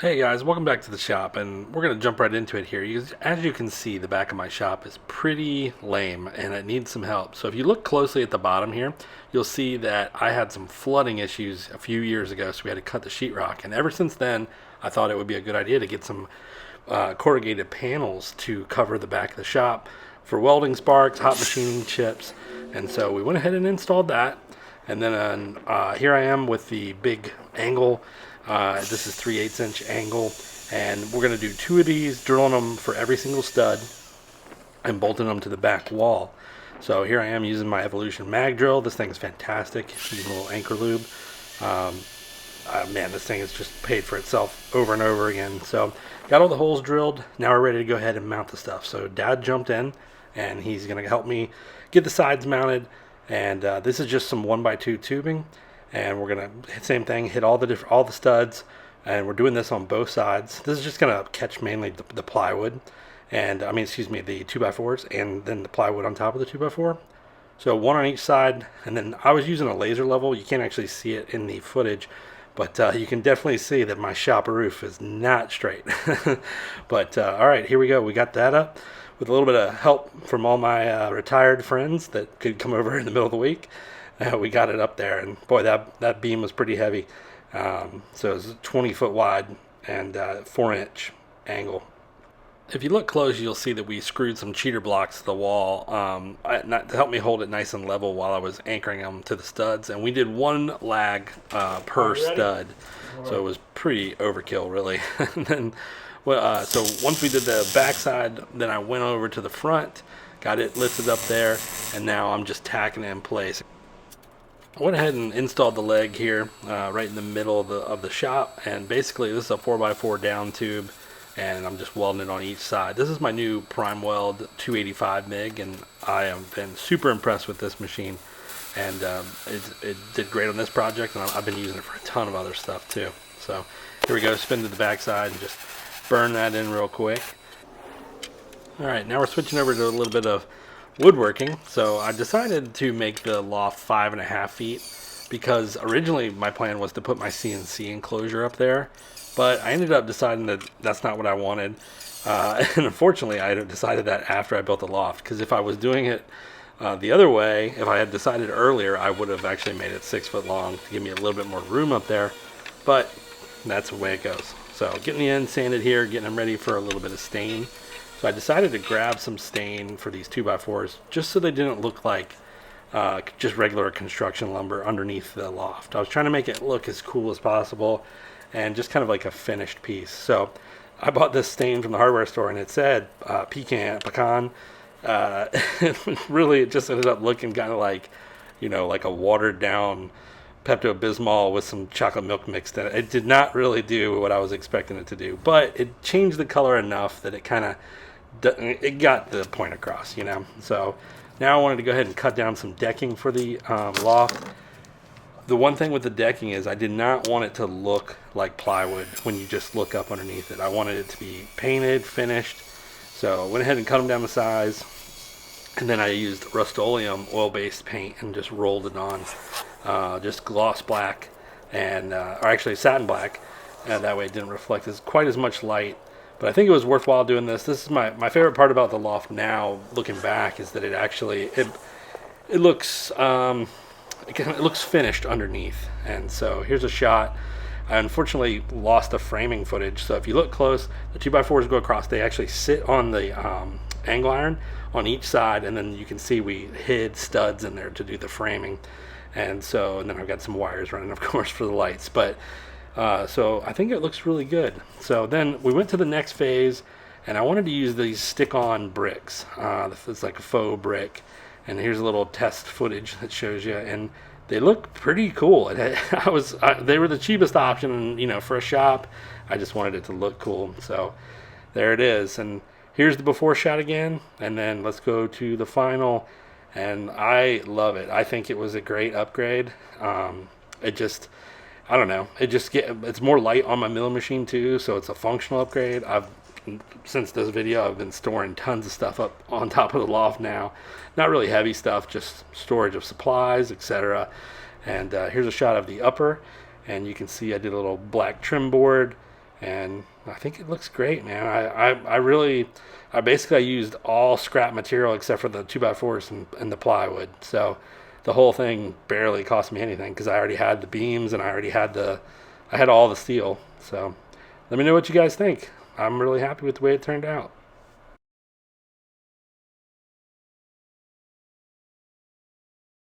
Hey guys, welcome back to the shop, and we're going to jump right into it here. As you can see, the back of my shop is pretty lame and it needs some help. So if you look closely at the bottom here, you'll see that I had some flooding issues a few years ago, so we had to cut the sheetrock. And ever since then, I thought it would be a good idea to get some corrugated panels to cover the back of the shop for welding sparks, hot machining chips. And so we went ahead and installed that. And then here I am with the big angle. This is 3/8 inch angle, and we're going to do two of these, drilling them for every single stud and bolting them to the back wall. So here I am using my Evolution mag drill. This thing is fantastic. Using a little anchor lube. Man, this thing has just paid for itself over and over again. So got all the holes drilled. Now we're ready to go ahead and mount the stuff. So Dad jumped in, and he's going to help me get the sides mounted. And this is just some 1x2 tubing, and we're gonna same thing, hit all the studs, and we're doing this on both sides. This is just gonna catch mainly the plywood, and the 2x4s, and then the plywood on top of the 2x4. So one on each side, and then I was using a laser level. You can't actually see it in the footage, but you can definitely see that my shop roof is not straight. But all right, here we go. We got that up with a little bit of help from all my retired friends that could come over in the middle of the week. We got it up there, and boy, that beam was pretty heavy. So it was 20 foot wide and 4-inch angle. If you look close, you'll see that we screwed some cheater blocks to the wall to help me hold it nice and level while I was anchoring them to the studs. And we did one lag per stud, so it was pretty overkill, really. And then, so once we did the backside, then I went over to the front, got it lifted up there, and now I'm just tacking it in place. I went ahead and installed the leg here right in the middle of the shop, and basically this is a 4x4 down tube, and I'm just welding it on each side. This is my new Prime Weld 285 MIG, and I have been super impressed with this machine, and it did great on this project, and I've been using it for a ton of other stuff too. So here we go, spin to the backside and just burn that in real quick. All right, now we're switching over to a little bit of woodworking. So I decided to make the loft 5.5 feet because originally my plan was to put my CNC enclosure up there, but I ended up deciding that that's not what I wanted. And unfortunately, I decided that after I built the loft, because if I was doing it the other way, if I had decided earlier, I would have actually made it 6 foot long to give me a little bit more room up there, but that's the way it goes. So getting the ends sanded here, getting them ready for a little bit of stain. So I decided to grab some stain for these 2x4s just so they didn't look like just regular construction lumber underneath the loft. I was trying to make it look as cool as possible and just kind of like a finished piece. So I bought this stain from the hardware store, and it said pecan. Really, it just ended up looking kind of like, like a watered down Pepto-Bismol with some chocolate milk mixed in it. It did not really do what I was expecting it to do, but it changed the color enough that it got the point across, So now I wanted to go ahead and cut down some decking for the loft. The one thing with the decking is I did not want it to look like plywood when you just look up underneath it. I wanted it to be painted, finished. So I went ahead and cut them down to size, and then I used Rust-Oleum oil-based paint and just rolled it on. Just gloss black, or actually satin black, and that way it didn't reflect quite as much light. But I think it was worthwhile doing this. This is my favorite part about the loft now, looking back, is that it looks it looks finished underneath. And so here's a shot. I unfortunately lost the framing footage, so if you look close, the 2x4s go across. They actually sit on the angle iron on each side, and then you can see we hid studs in there to do the framing. And then I've got some wires running, of course, for the lights. But so I think it looks really good. So then we went to the next phase, and I wanted to use these stick-on bricks. It's like a faux brick. And here's a little test footage that shows you, and they look pretty cool. They were the cheapest option, and for a shop, I just wanted it to look cool. So there it is. And here's the before shot again, and then let's go to the final. And I love it. I think it was a great upgrade. I don't know. It's more light on my milling machine too, so it's a functional upgrade. Since this video, I've been storing tons of stuff up on top of the loft now. Not really heavy stuff, just storage of supplies, etc. And here's a shot of the upper, and you can see I did a little black trim board, and I think it looks great, man. I basically used all scrap material except for the 2x4s and the plywood. So the whole thing barely cost me anything because I already had the beams and I had all the steel. So let me know what you guys think. I'm really happy with the way it turned out.